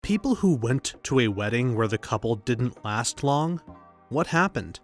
People who went to a wedding where the couple didn't last long? What happened?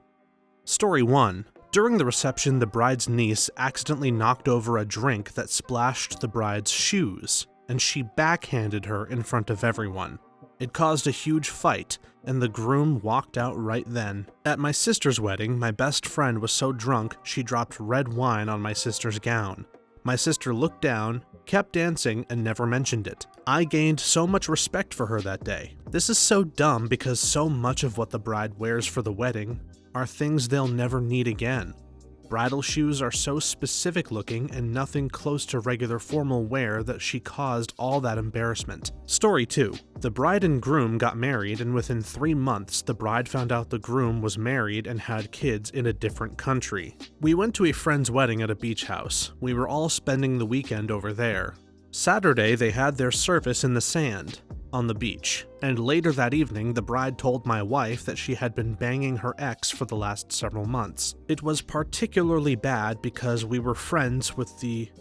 Story 1. During the reception, the bride's niece accidentally knocked over a drink that splashed the bride's shoes, and she backhanded her in front of everyone. It caused a huge fight, and the groom walked out right then. At my sister's wedding, my best friend was so drunk she dropped red wine on my sister's gown. My sister looked down, kept dancing, and never mentioned it. I gained so much respect for her that day. This is so dumb because so much of what the bride wears for the wedding are things they'll never need again. Bridal shoes are so specific looking and nothing close to regular formal wear that she caused all that embarrassment. Story 2. The bride and groom got married, and within 3 months, the bride found out the groom was married and had kids in a different country. We went to a friend's wedding at a beach house. We were all spending the weekend over there. Saturday, they had their service in the sand on the beach, and later that evening, the bride told my wife that she had been banging her ex for the last several months. It was particularly bad because we were friends with the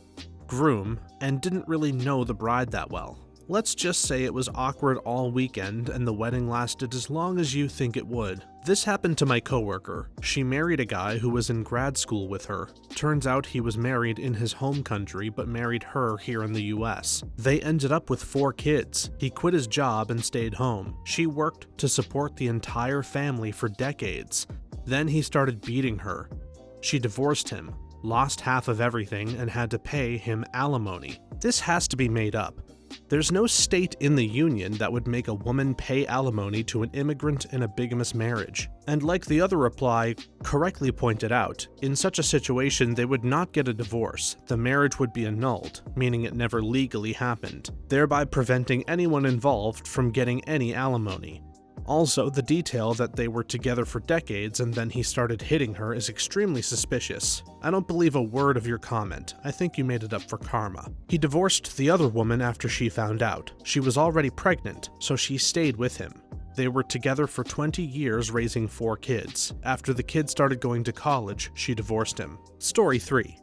groom and didn't really know the bride that well. Let's just say it was awkward all weekend and the wedding lasted as long as you think it would. This happened to my coworker. She married a guy who was in grad school with her. Turns out he was married in his home country but married her here in the US. They ended up with 4 kids. He quit his job and stayed home. She worked to support the entire family for decades. Then he started beating her. She divorced him, lost half of everything, and had to pay him alimony. This has to be made up. There's no state in the union that would make a woman pay alimony to an immigrant in a bigamous marriage. And like the other reply correctly pointed out, in such a situation they would not get a divorce. The marriage would be annulled, meaning it never legally happened, thereby preventing anyone involved from getting any alimony. Also, the detail that they were together for decades and then he started hitting her is extremely suspicious. I don't believe a word of your comment. I think you made it up for karma. He divorced the other woman after she found out. She was already pregnant, so she stayed with him. They were together for 20 years raising 4 kids. After the kids started going to college, she divorced him. Story 3.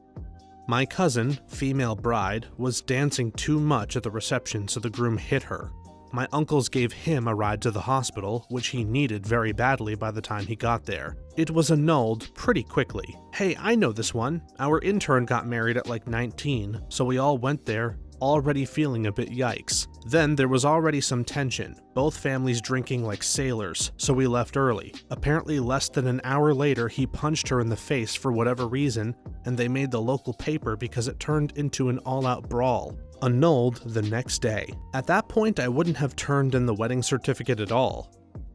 My cousin, female bride, was dancing too much at the reception, so the groom hit her. My uncles gave him a ride to the hospital, which he needed very badly by the time he got there. It was annulled pretty quickly. Hey, I know this one. Our intern got married at like 19, so we all went there, already feeling a bit yikes. Then there was already some tension, both families drinking like sailors, so we left early. Apparently less than an hour later, he punched her in the face for whatever reason, and they made the local paper because it turned into an all-out brawl. Annulled the next day. At that point, I wouldn't have turned in the wedding certificate at all.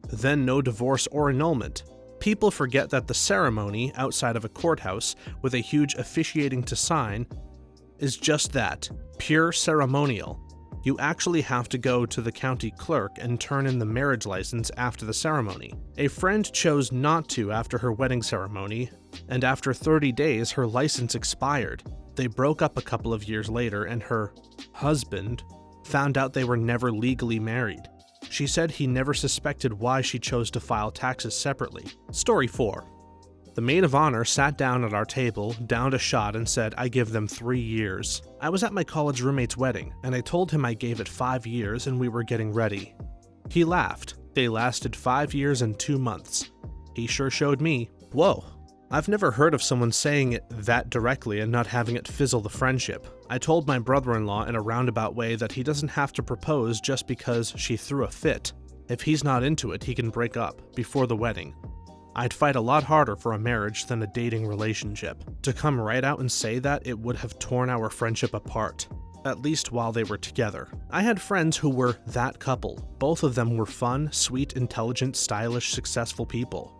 Then no divorce or annulment. People forget that the ceremony outside of a courthouse with a huge officiating to sign is just that, pure ceremonial. You actually have to go to the county clerk and turn in the marriage license after the ceremony. A friend chose not to after her wedding ceremony, and after 30 days her license expired. They broke up a couple of years later and her husband found out they were never legally married. She said he never suspected why she chose to file taxes separately. Story 4. The maid of honor sat down at our table, downed a shot, and said, "I give them 3 years." I was at my college roommate's wedding, and I told him I gave it 5 years and we were getting ready. He laughed. They lasted 5 years and 2 months. He sure showed me. Whoa. I've never heard of someone saying it that directly and not having it fizzle the friendship. I told my brother-in-law in a roundabout way that he doesn't have to propose just because she threw a fit. If he's not into it, he can break up before the wedding. I'd fight a lot harder for a marriage than a dating relationship. To come right out and say that, it would have torn our friendship apart, at least while they were together. I had friends who were that couple. Both of them were fun, sweet, intelligent, stylish, successful people.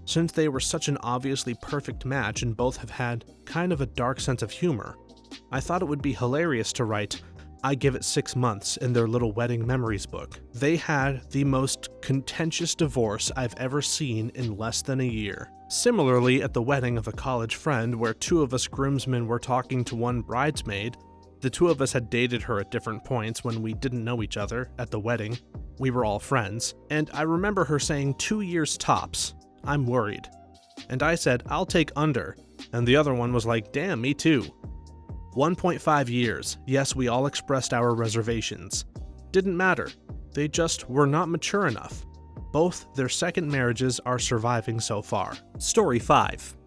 Since they were such an obviously perfect match and both have had kind of a dark sense of humor, I thought it would be hilarious to write, "I give it 6 months" in their little wedding memories book. They had the most contentious divorce I've ever seen in less than a year. Similarly, at the wedding of a college friend where 2 of us groomsmen were talking to one bridesmaid, the 2 of us had dated her at different points when we didn't know each other at the wedding. We were all friends, and I remember her saying 2 years tops. I'm worried. And I said, I'll take under. And the other one was like, damn, me too. 1.5 years. Yes, we all expressed our reservations. Didn't matter. They just were not mature enough. Both their second marriages are surviving so far. Story 5.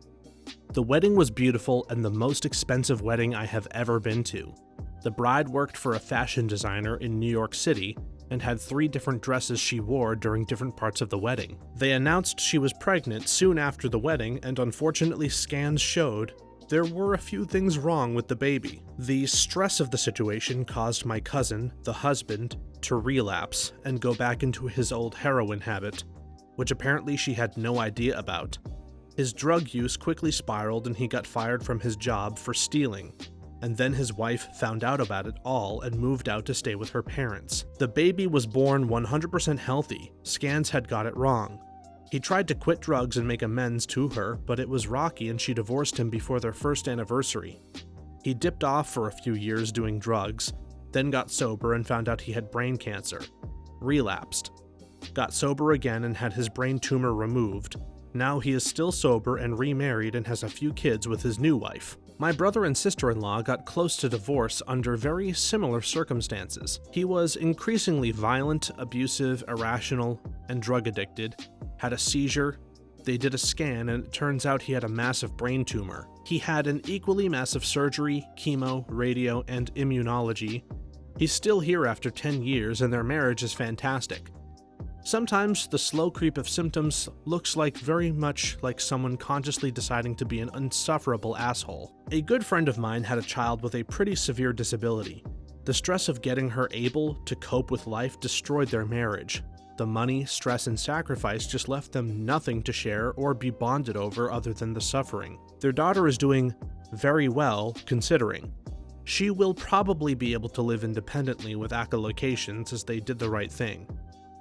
The wedding was beautiful and the most expensive wedding I have ever been to. The bride worked for a fashion designer in New York City and had 3 different dresses she wore during different parts of the wedding. They announced she was pregnant soon after the wedding, and unfortunately scans showed there were a few things wrong with the baby. The stress of the situation caused my cousin, the husband, to relapse and go back into his old heroin habit, which apparently she had no idea about. His drug use quickly spiraled and he got fired from his job for stealing. And then his wife found out about it all and moved out to stay with her parents. The baby was born 100% healthy. Scans had got it wrong. He tried to quit drugs and make amends to her, but it was rocky and she divorced him before their first anniversary. He dipped off for a few years doing drugs, then got sober and found out he had brain cancer. Relapsed. Got sober again and had his brain tumor removed. Now he is still sober and remarried and has a few kids with his new wife. My brother and sister-in-law got close to divorce under very similar circumstances. He was increasingly violent, abusive, irrational, and drug addicted, had a seizure. They did a scan and it turns out he had a massive brain tumor. He had an equally massive surgery, chemo, radio, and immunology. He's still here after 10 years and their marriage is fantastic. Sometimes the slow creep of symptoms looks very much like someone consciously deciding to be an insufferable asshole. A good friend of mine had a child with a pretty severe disability. The stress of getting her able to cope with life destroyed their marriage. The money, stress, and sacrifice just left them nothing to share or be bonded over other than the suffering. Their daughter is doing very well, considering. She will probably be able to live independently with echolocations as they did the right thing.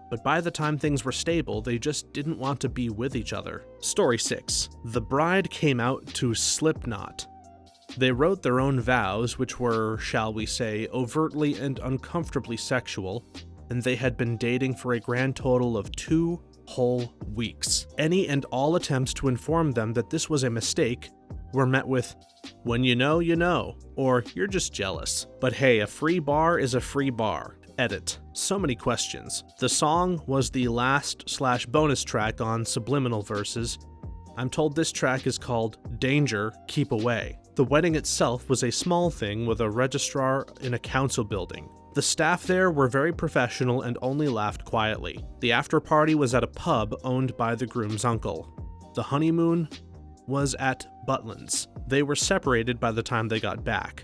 But by the time things were stable, they just didn't want to be with each other. Story 6. The bride came out to Slipknot. They wrote their own vows, which were, shall we say, overtly and uncomfortably sexual, and they had been dating for a grand total of 2 whole weeks. Any and all attempts to inform them that this was a mistake were met with, "When you know," or "You're just jealous." But hey, a free bar is a free bar. Edit. So many questions. The song was the last/bonus track on Subliminal Verses. I'm told this track is called Danger, Keep Away. The wedding itself was a small thing with a registrar in a council building. The staff there were very professional and only laughed quietly. The after party was at a pub owned by the groom's uncle. The honeymoon was at Butlin's. They were separated by the time they got back.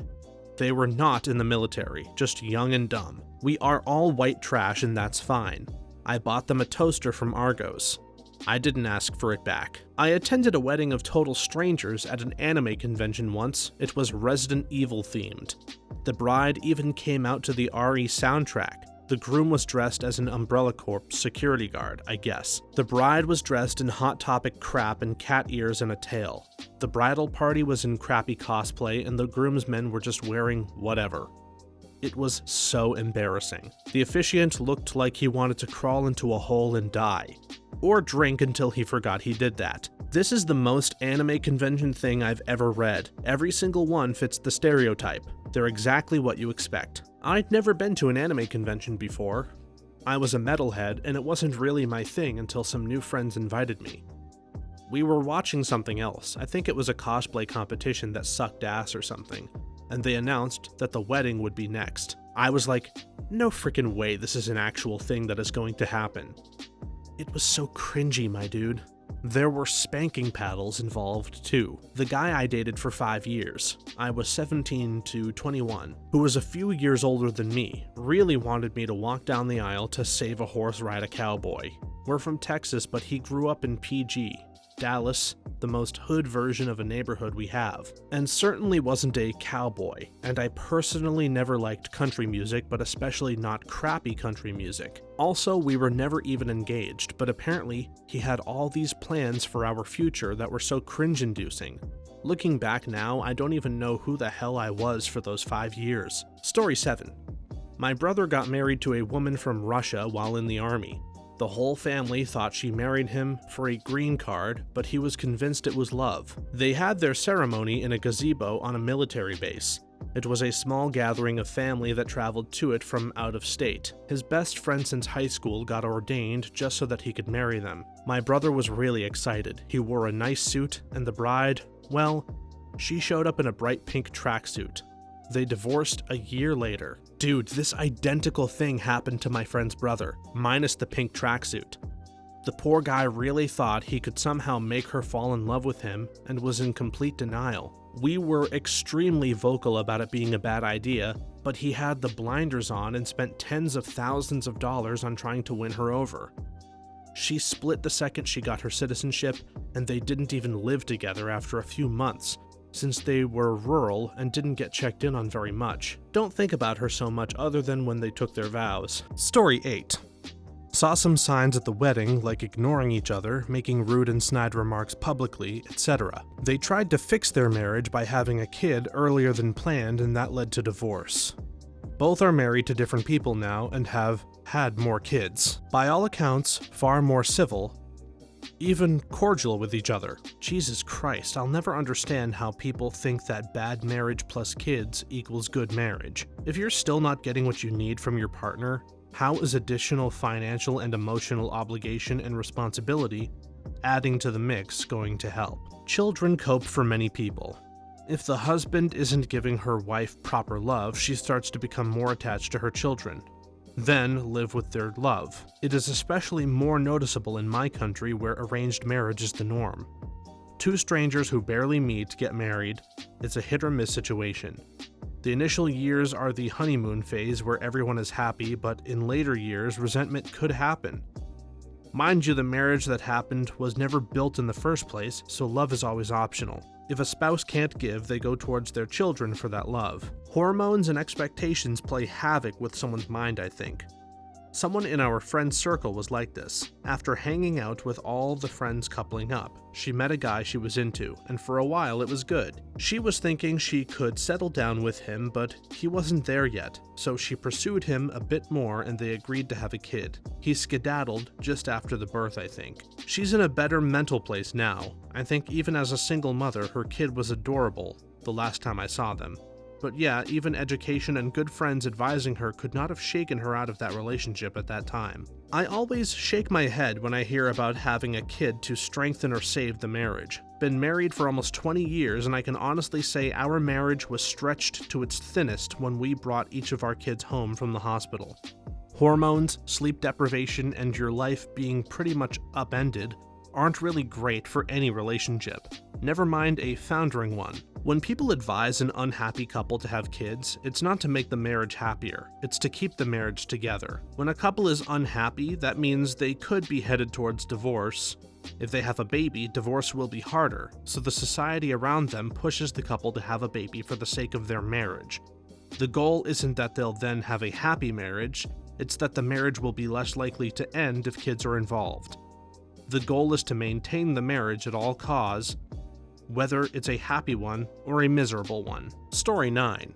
They were not in the military, just young and dumb. We are all white trash and that's fine. I bought them a toaster from Argos. I didn't ask for it back. I attended a wedding of total strangers at an anime convention once. It was Resident Evil themed. The bride even came out to the RE soundtrack. The groom was dressed as an Umbrella Corp security guard, I guess. The bride was dressed in Hot Topic crap and cat ears and a tail. The bridal party was in crappy cosplay and the groomsmen were just wearing whatever. It was so embarrassing. The officiant looked like he wanted to crawl into a hole and die. Or drink until he forgot he did that. This is the most anime convention thing I've ever read. Every single one fits the stereotype. They're exactly what you expect. I'd never been to an anime convention before. I was a metalhead, and it wasn't really my thing until some new friends invited me. We were watching something else. I think it was a cosplay competition that sucked ass or something, and they announced that the wedding would be next. I was like, no freaking way this is an actual thing that is going to happen. It was so cringy, my dude. There were spanking paddles involved too. The guy I dated for 5 years, I was 17 to 21, who was a few years older than me, really wanted me to walk down the aisle to save a horse, ride a cowboy. We're from Texas, but he grew up in PG, Dallas, the most hood version of a neighborhood we have, and certainly wasn't a cowboy, and I personally never liked country music, but especially not crappy country music. Also, we were never even engaged, but apparently he had all these plans for our future that were so cringe-inducing. Looking back now, I don't even know who the hell I was for those 5 years. Story 7. My brother got married to a woman from Russia while in the army. The whole family thought she married him for a green card, but he was convinced it was love. They had their ceremony in a gazebo on a military base. It was a small gathering of family that traveled to it from out of state. His best friend since high school got ordained just so that he could marry them. My brother was really excited. He wore a nice suit, and the bride, well, she showed up in a bright pink tracksuit. They divorced a year later. Dude, this identical thing happened to my friend's brother, minus the pink tracksuit. The poor guy really thought he could somehow make her fall in love with him and was in complete denial. We were extremely vocal about it being a bad idea, but he had the blinders on and spent tens of thousands of dollars on trying to win her over. She split the second she got her citizenship, and they didn't even live together after a few months, since they were rural and didn't get checked in on very much. Don't think about her so much other than when they took their vows. Story 8. Saw some signs at the wedding, like ignoring each other, making rude and snide remarks publicly, etc. They tried to fix their marriage by having a kid earlier than planned, and that led to divorce. Both are married to different people now and have had more kids. By all accounts, far more civil, even cordial with each other. Jesus Christ, I'll never understand how people think that bad marriage plus kids equals good marriage. If you're still not getting what you need from your partner, how is additional financial and emotional obligation and responsibility adding to the mix going to help? Children cope for many people. If the husband isn't giving her wife proper love, she starts to become more attached to her children. Then live with their love. It is especially more noticeable in my country where arranged marriage is the norm. Two strangers who barely meet get married. It's a hit or miss situation. The initial years are the honeymoon phase where everyone is happy, but in later years, resentment could happen. Mind you, the marriage that happened was never built in the first place, so love is always optional. If a spouse can't give, they go towards their children for that love. Hormones and expectations play havoc with someone's mind, I think. Someone in our friend's circle was like this. After hanging out with all the friends coupling up, she met a guy she was into, and for a while it was good. She was thinking she could settle down with him, but he wasn't there yet, so she pursued him a bit more and they agreed to have a kid. He skedaddled just after the birth, I think. She's in a better mental place now. I think even as a single mother, her kid was adorable the last time I saw them. But yeah, even education and good friends advising her could not have shaken her out of that relationship at that time. I always shake my head when I hear about having a kid to strengthen or save the marriage. Been married for almost 20 years, and I can honestly say our marriage was stretched to its thinnest when we brought each of our kids home from the hospital. Hormones, sleep deprivation, and your life being pretty much upended aren't really great for any relationship, never mind a foundering one. When people advise an unhappy couple to have kids, it's not to make the marriage happier, it's to keep the marriage together. When a couple is unhappy, that means they could be headed towards divorce. If they have a baby, divorce will be harder, so the society around them pushes the couple to have a baby for the sake of their marriage. The goal isn't that they'll then have a happy marriage, it's that the marriage will be less likely to end if kids are involved. The goal is to maintain the marriage at all costs, whether it's a happy one or a miserable one. Story 9.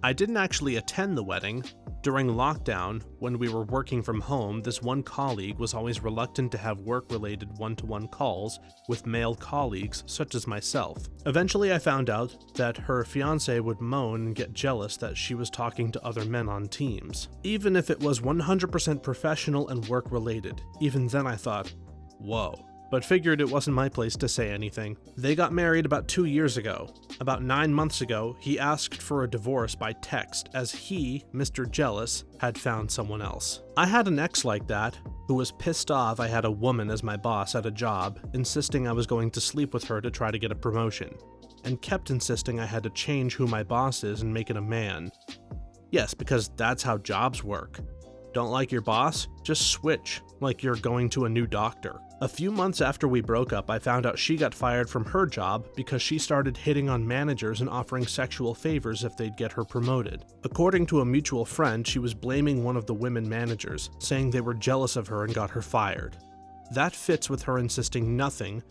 I didn't actually attend the wedding. During lockdown, when we were working from home, this one colleague was always reluctant to have work-related one-to-one calls with male colleagues such as myself. Eventually I found out that her fiancé would moan and get jealous that she was talking to other men on Teams. Even if it was 100% professional and work-related, even then I thought, whoa. But figured it wasn't my place to say anything. They got married about 2 years ago. About 9 months ago, he asked for a divorce by text as he, Mr. Jealous, had found someone else. I had an ex like that, who was pissed off I had a woman as my boss at a job, insisting I was going to sleep with her to try to get a promotion, and kept insisting I had to change who my boss is and make it a man. Yes, because that's how jobs work. Don't like your boss? Just switch, like you're going to a new doctor. A few months after we broke up, I found out she got fired from her job because she started hitting on managers and offering sexual favors if they'd get her promoted. According to a mutual friend, she was blaming one of the women managers, saying they were jealous of her and got her fired. That fits with her insisting nothing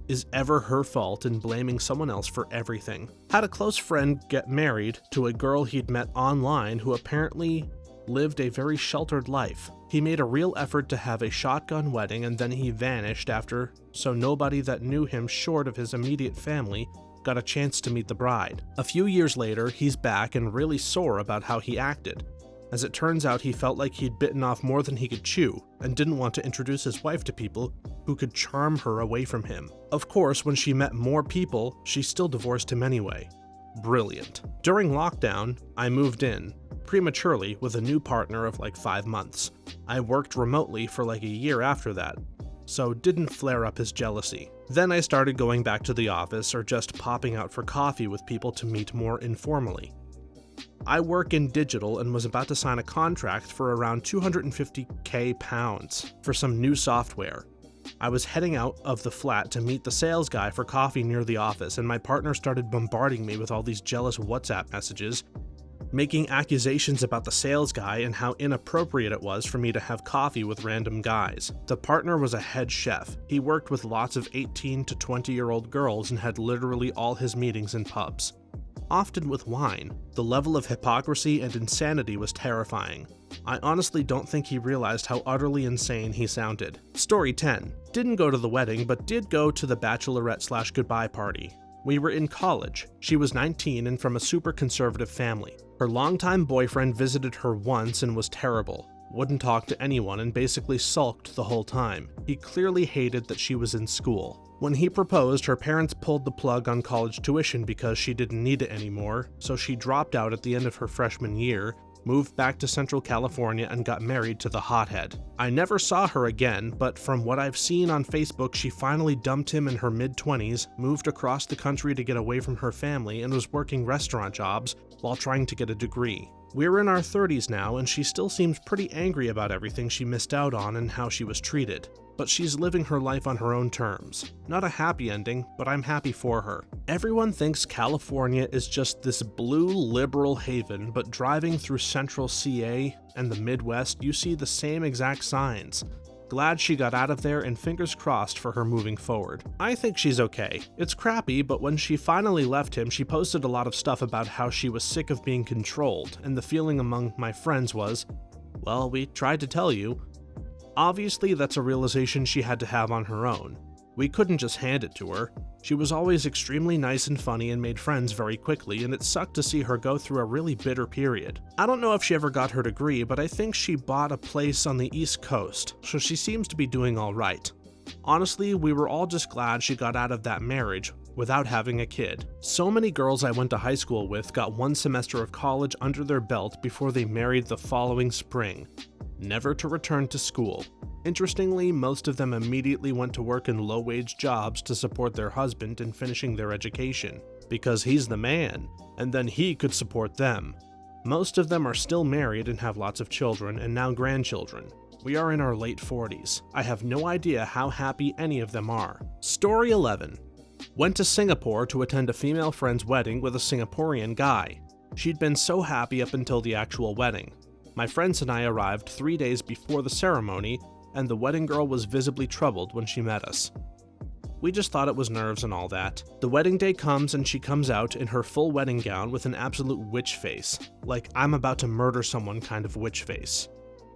is ever her fault and blaming someone else for everything. Had a close friend get married to a girl he'd met online who apparently lived a very sheltered life. He made a real effort to have a shotgun wedding and then he vanished after, so nobody that knew him short of his immediate family got a chance to meet the bride. A few years later, he's back and really sore about how he acted. As it turns out, he felt like he'd bitten off more than he could chew and didn't want to introduce his wife to people who could charm her away from him. Of course, when she met more people, she still divorced him anyway. Brilliant. During lockdown, I moved in, prematurely, with a new partner of like 5 months. I worked remotely for like a year after that, so didn't flare up his jealousy. Then I started going back to the office or just popping out for coffee with people to meet more informally. I work in digital and was about to sign a contract for around £250,000 for some new software. I was heading out of the flat to meet the sales guy for coffee near the office, and my partner started bombarding me with all these jealous WhatsApp messages, making accusations about the sales guy and how inappropriate it was for me to have coffee with random guys. The partner was a head chef. He worked with lots of 18 to 20-year-old girls and had literally all his meetings in pubs, often with wine. The level of hypocrisy and insanity was terrifying. I honestly don't think he realized how utterly insane he sounded. Story 10. Didn't go to the wedding, but did go to the bachelorette/goodbye party. We were in college. She was 19 and from a super conservative family. Her longtime boyfriend visited her once and was terrible. Wouldn't talk to anyone and basically sulked the whole time. He clearly hated that she was in school. When he proposed, her parents pulled the plug on college tuition because she didn't need it anymore, so she dropped out at the end of her freshman year, moved back to Central California, and got married to the hothead. I never saw her again, but from what I've seen on Facebook, she finally dumped him in her mid-20s, moved across the country to get away from her family, and was working restaurant jobs while trying to get a degree. We're in our 30s now, and she still seems pretty angry about everything she missed out on and how she was treated. But she's living her life on her own terms. Not a happy ending, but I'm happy for her. Everyone thinks California is just this blue liberal haven, but driving through central CA and the Midwest, you see the same exact signs. Glad she got out of there and fingers crossed for her moving forward. I think she's okay. It's crappy, but when she finally left him, she posted a lot of stuff about how she was sick of being controlled, and the feeling among my friends was, well, we tried to tell you. Obviously, that's a realization she had to have on her own. We couldn't just hand it to her. She was always extremely nice and funny and made friends very quickly, and it sucked to see her go through a really bitter period. I don't know if she ever got her degree, but I think she bought a place on the East Coast, so she seems to be doing all right. Honestly, we were all just glad she got out of that marriage without having a kid. So many girls I went to high school with got 1 semester of college under their belt before they married the following spring, never to return to school. Interestingly, most of them immediately went to work in low-wage jobs to support their husband in finishing their education, because he's the man, and then he could support them. Most of them are still married and have lots of children, and now grandchildren. We are in our late 40s. I have no idea how happy any of them are. Story 11. Went to Singapore to attend a female friend's wedding with a Singaporean guy. She'd been so happy up until the actual wedding. My friends and I arrived 3 days before the ceremony, and the wedding girl was visibly troubled when she met us. We just thought it was nerves and all that. The wedding day comes and she comes out in her full wedding gown with an absolute witch face. Like I'm about to murder someone kind of witch face.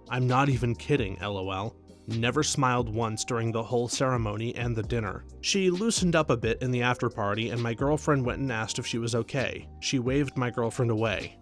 I'm not even kidding, lol. Never smiled once during the whole ceremony and the dinner. She loosened up a bit in the after party and my girlfriend went and asked if she was okay. She waved my girlfriend away.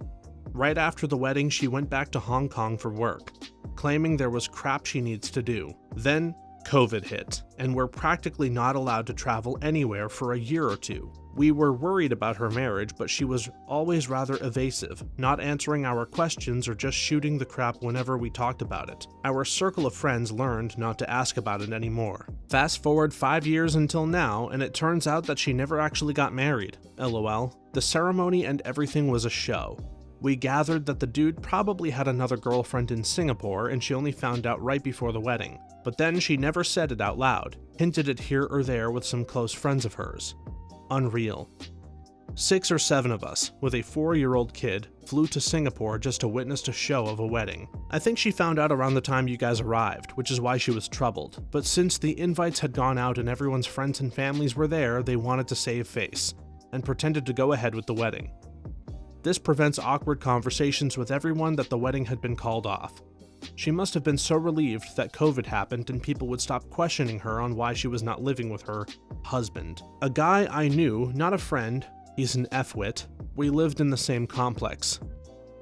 Right after the wedding, she went back to Hong Kong for work, claiming there was crap she needs to do. Then, COVID hit, and we're practically not allowed to travel anywhere for a year or two. We were worried about her marriage, but she was always rather evasive, not answering our questions or just shooting the crap whenever we talked about it. Our circle of friends learned not to ask about it anymore. Fast forward 5 years until now, and it turns out that she never actually got married. LOL. The ceremony and everything was a show. We gathered that the dude probably had another girlfriend in Singapore and she only found out right before the wedding. But then she never said it out loud, hinted it here or there with some close friends of hers. Unreal. 6 or 7 of us, with a 4-year-old kid, flew to Singapore just to witness a show of a wedding. I think she found out around the time you guys arrived, which is why she was troubled. But since the invites had gone out and everyone's friends and families were there, they wanted to save face, and pretended to go ahead with the wedding. This prevents awkward conversations with everyone that the wedding had been called off. She must have been so relieved that COVID happened and people would stop questioning her on why she was not living with her husband. A guy I knew, not a friend, he's an F-wit, we lived in the same complex,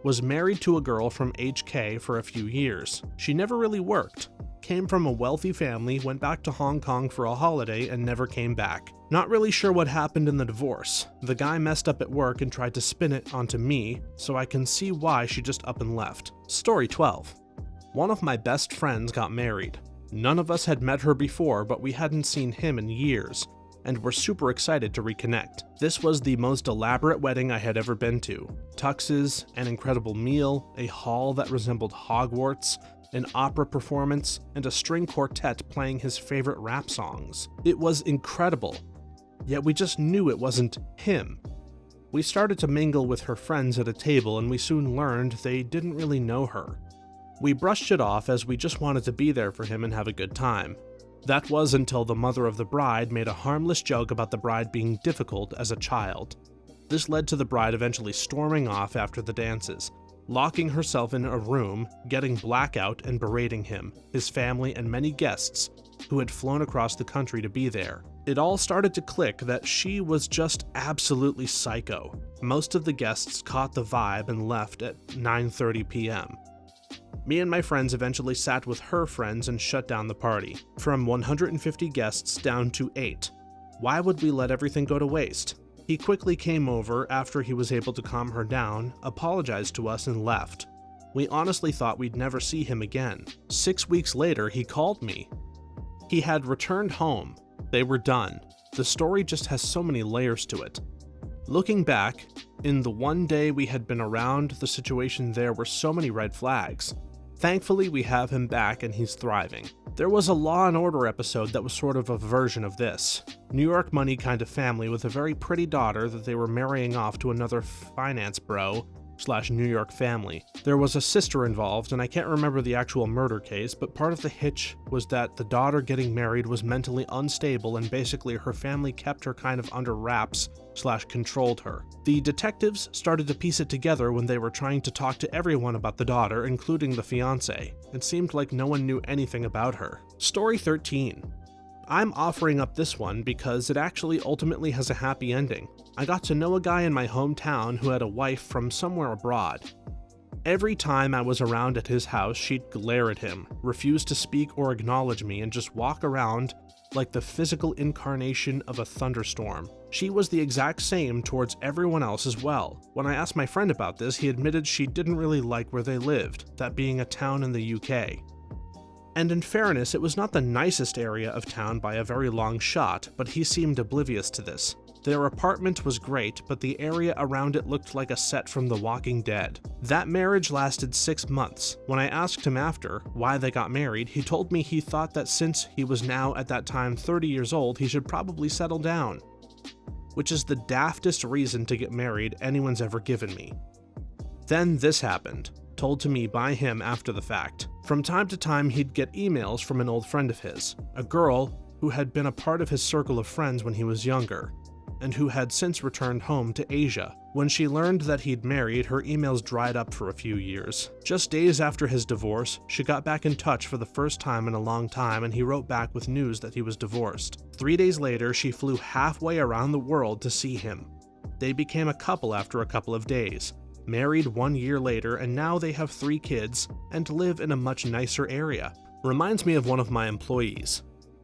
was married to a girl from HK for a few years. She never really worked. Came from a wealthy family, went back to Hong Kong for a holiday, and never came back. Not really sure what happened in the divorce. The guy messed up at work and tried to spin it onto me, so I can see why she just up and left. Story 12. One of my best friends got married. None of us had met her before, but we hadn't seen him in years, and were super excited to reconnect. This was the most elaborate wedding I had ever been to. Tuxes, an incredible meal, a hall that resembled Hogwarts, an opera performance, and a string quartet playing his favorite rap songs. It was incredible, yet we just knew it wasn't him. We started to mingle with her friends at a table, and we soon learned they didn't really know her. We brushed it off as we just wanted to be there for him and have a good time. That was until the mother of the bride made a harmless joke about the bride being difficult as a child. This led to the bride eventually storming off after the dances, locking herself in a room, getting blackout and berating him, his family, and many guests who had flown across the country to be there. It all started to click that she was just absolutely psycho. Most of the guests caught the vibe and left at 9:30 p.m. Me and my friends eventually sat with her friends and shut down the party, from 150 guests down to 8. Why would we let everything go to waste? He quickly came over after he was able to calm her down, apologized to us, and left. We honestly thought we'd never see him again. 6 weeks later, he called me. He had returned home. They were done. The story just has so many layers to it. Looking back, in the one day we had been around the situation, there were so many red flags. Thankfully, we have him back and he's thriving. There was a Law and Order episode that was sort of a version of this. New York money kind of family with a very pretty daughter that they were marrying off to another finance bro / New York family. There was a sister involved, and I can't remember the actual murder case, but part of the hitch was that the daughter getting married was mentally unstable, and basically her family kept her kind of under wraps / controlled her. The detectives started to piece it together when they were trying to talk to everyone about the daughter, including the fiancé. It seemed like no one knew anything about her. Story 13. I'm offering up this one because it actually ultimately has a happy ending. I got to know a guy in my hometown who had a wife from somewhere abroad. Every time I was around at his house, she'd glare at him, refuse to speak or acknowledge me, and just walk around like the physical incarnation of a thunderstorm. She was the exact same towards everyone else as well. When I asked my friend about this, he admitted she didn't really like where they lived, that being a town in the UK. And in fairness, it was not the nicest area of town by a very long shot, but he seemed oblivious to this. Their apartment was great, but the area around it looked like a set from The Walking Dead. That marriage lasted 6 months. When I asked him after why they got married, he told me he thought that since he was now at that time 30 years old, he should probably settle down. Which is the daftest reason to get married anyone's ever given me. Then this happened, told to me by him after the fact. From time to time, he'd get emails from an old friend of his, a girl who had been a part of his circle of friends when he was younger, and who had since returned home to Asia. When she learned that he'd married, her emails dried up for a few years. Just days after his divorce, she got back in touch for the first time in a long time, and he wrote back with news that he was divorced. 3 days later, she flew halfway around the world to see him. They became a couple after a couple of days, married 1 year later, and now they have 3 kids and live in a much nicer area. Reminds me of one of my employees.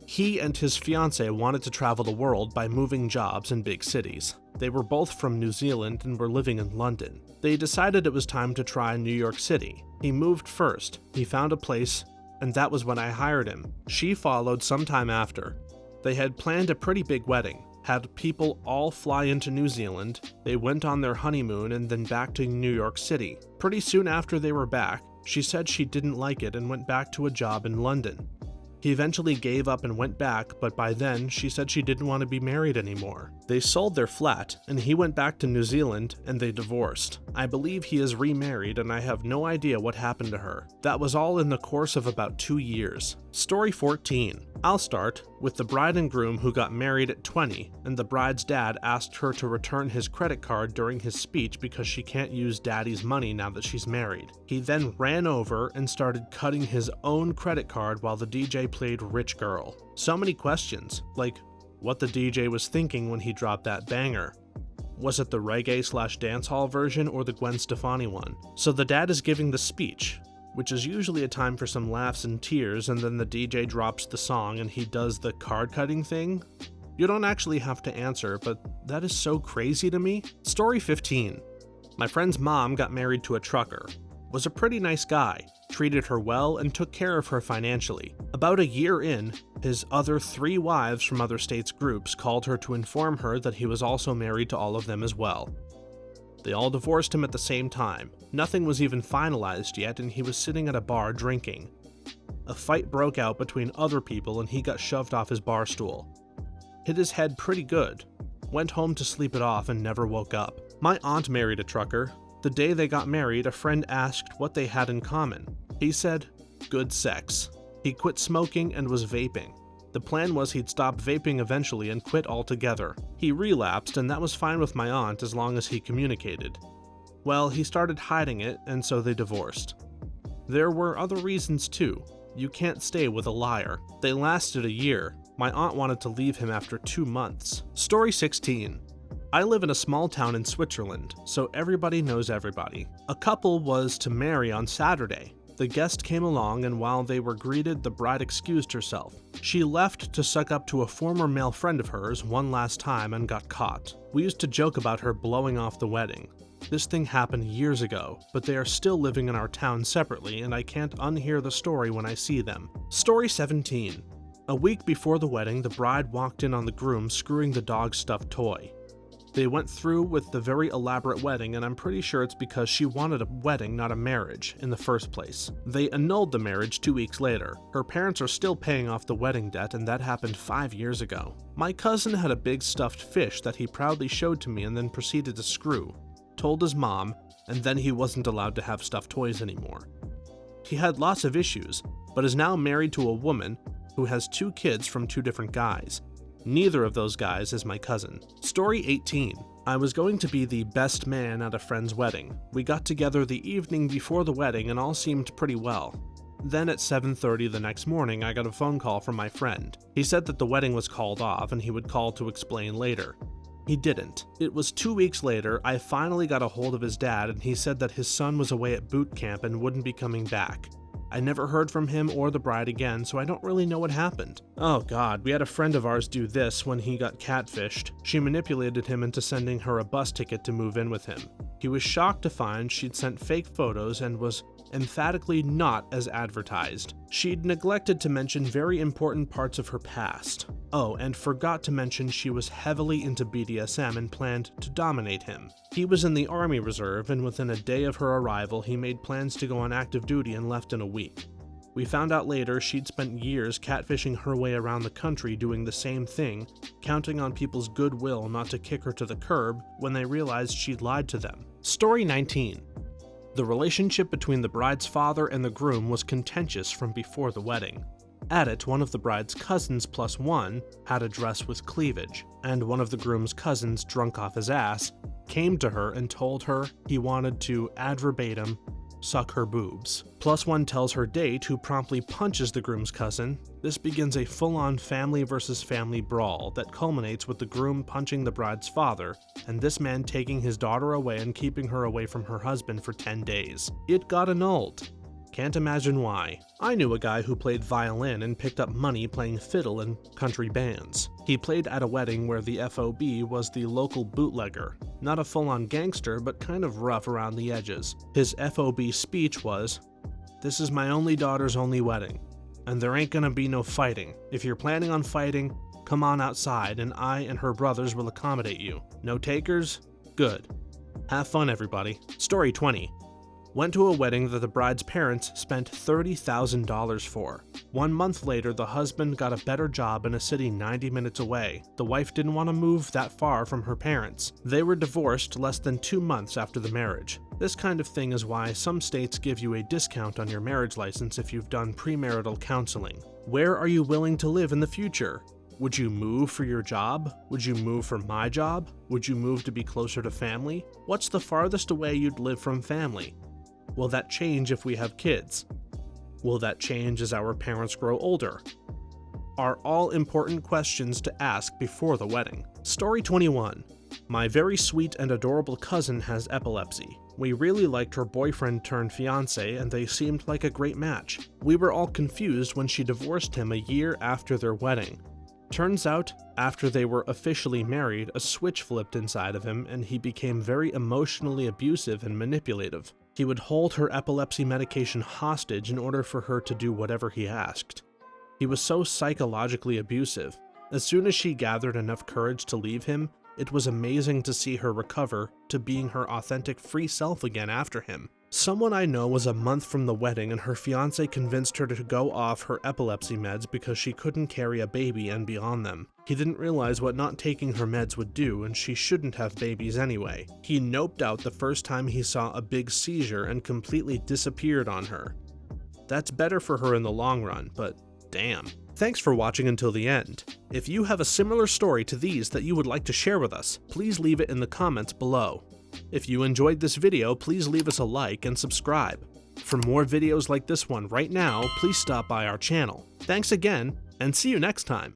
He and his fiancée wanted to travel the world by moving jobs in big cities. They were both from New Zealand and were living in London. They decided it was time to try New York City. He moved first. He found a place, and that was when I hired him. She followed sometime after. They had planned a pretty big wedding, had people all fly into New Zealand. They went on their honeymoon and then back to New York City. Pretty soon after they were back, she said she didn't like it and went back to a job in London. He eventually gave up and went back, but by then, she said she didn't want to be married anymore. They sold their flat, and he went back to New Zealand, and they divorced. I believe he is remarried, and I have no idea what happened to her. That was all in the course of about 2 years. Story 14. I'll start with the bride and groom who got married at 20, and the bride's dad asked her to return his credit card during his speech because she can't use daddy's money now that she's married. He then ran over and started cutting his own credit card while the DJ played Rich Girl. So many questions, like what the DJ was thinking when he dropped that banger. Was it the reggae/dancehall version or the Gwen Stefani one? So the dad is giving the speech, which is usually a time for some laughs and tears, and then the DJ drops the song and he does the card cutting thing? You don't actually have to answer, but that is so crazy to me. Story 15. My friend's mom got married to a trucker. Was a pretty nice guy, treated her well, and took care of her financially. About a year in, his other 3 wives from other states' groups called her to inform her that he was also married to all of them as well. They all divorced him at the same time. Nothing was even finalized yet, and he was sitting at a bar drinking. A fight broke out between other people and he got shoved off his bar stool. Hit his head pretty good. Went home to sleep it off and never woke up. My aunt married a trucker. The day they got married, a friend asked what they had in common. He said, good sex. He quit smoking and was vaping. The plan was he'd stop vaping eventually and quit altogether. He relapsed, and that was fine with my aunt as long as he communicated. Well, he started hiding it, and so they divorced. There were other reasons too. You can't stay with a liar. They lasted a year. My aunt wanted to leave him after 2 months. Story 16. I live in a small town in Switzerland, so everybody knows everybody. A couple was to marry on Saturday. The guest came along, and while they were greeted, the bride excused herself. She left to suck up to a former male friend of hers one last time and got caught. We used to joke about her blowing off the wedding. This thing happened years ago, but they are still living in our town separately, and I can't unhear the story when I see them. Story 17. A week before the wedding, the bride walked in on the groom screwing the dog's stuffed toy. They went through with the very elaborate wedding, and I'm pretty sure it's because she wanted a wedding, not a marriage, in the first place. They annulled the marriage 2 weeks later. Her parents are still paying off the wedding debt, and that happened 5 years ago. My cousin had a big stuffed fish that he proudly showed to me and then proceeded to screw. Told his mom, and then he wasn't allowed to have stuffed toys anymore. He had lots of issues, but is now married to a woman who has 2 kids from 2 different guys. Neither of those guys is my cousin. Story 18. I was going to be the best man at a friend's wedding. We got together the evening before the wedding and all seemed pretty well. Then at 7:30 the next morning, I got a phone call from my friend. He said that the wedding was called off and he would call to explain later. He didn't. It was 2 weeks later, I finally got a hold of his dad, and he said that his son was away at boot camp and wouldn't be coming back. I never heard from him or the bride again, so I don't really know what happened. Oh god, we had a friend of ours do this when he got catfished. She manipulated him into sending her a bus ticket to move in with him. He was shocked to find she'd sent fake photos and was emphatically not as advertised. She'd neglected to mention very important parts of her past. Oh, and forgot to mention she was heavily into BDSM and planned to dominate him. He was in the Army Reserve, and within a day of her arrival, he made plans to go on active duty and left in a week. We found out later she'd spent years catfishing her way around the country doing the same thing, counting on people's goodwill not to kick her to the curb when they realized she'd lied to them. Story 19. The relationship between the bride's father and the groom was contentious from before the wedding. At it, one of the bride's cousins plus one had a dress with cleavage, and one of the groom's cousins, drunk off his ass, came to her and told her he wanted to, ad verbatim, suck her boobs. Plus one tells her date, who promptly punches the groom's cousin. This begins a full-on family versus family brawl that culminates with the groom punching the bride's father, and this man taking his daughter away and keeping her away from her husband for 10 days. It got annulled. Can't imagine why. I knew a guy who played violin and picked up money playing fiddle in country bands. He played at a wedding where the FOB was the local bootlegger. Not a full-on gangster, but kind of rough around the edges. His FOB speech was, "This is my only daughter's only wedding, and there ain't gonna be no fighting. If you're planning on fighting, come on outside and I and her brothers will accommodate you. No takers? Good. Have fun, everybody." Story 20. went to a wedding that the bride's parents spent $30,000 for. 1 month later, the husband got a better job in a city 90 minutes away. The wife didn't want to move that far from her parents. They were divorced less than 2 months after the marriage. This kind of thing is why some states give you a discount on your marriage license if you've done premarital counseling. Where are you willing to live in the future? Would you move for your job? Would you move for my job? Would you move to be closer to family? What's the farthest away you'd live from family? Will that change if we have kids? Will that change as our parents grow older? Are all important questions to ask before the wedding. Story 21. My very sweet and adorable cousin has epilepsy. We really liked her boyfriend turned fiancé and they seemed like a great match. We were all confused when she divorced him a year after their wedding. Turns out, after they were officially married, a switch flipped inside of him and he became very emotionally abusive and manipulative. He would hold her epilepsy medication hostage in order for her to do whatever he asked. He was so psychologically abusive. As soon as she gathered enough courage to leave him, it was amazing to see her recover to being her authentic free self again after him. Someone I know was a month from the wedding and her fiancé convinced her to go off her epilepsy meds because she couldn't carry a baby and be on them. He didn't realize what not taking her meds would do and she shouldn't have babies anyway. He noped out the first time he saw a big seizure and completely disappeared on her. That's better for her in the long run, but damn. Thanks for watching until the end. If you have a similar story to these that you would like to share with us, please leave it in the comments below. If you enjoyed this video, please leave us a like and subscribe. For more videos like this one right now, please stop by our channel. Thanks again, and see you next time.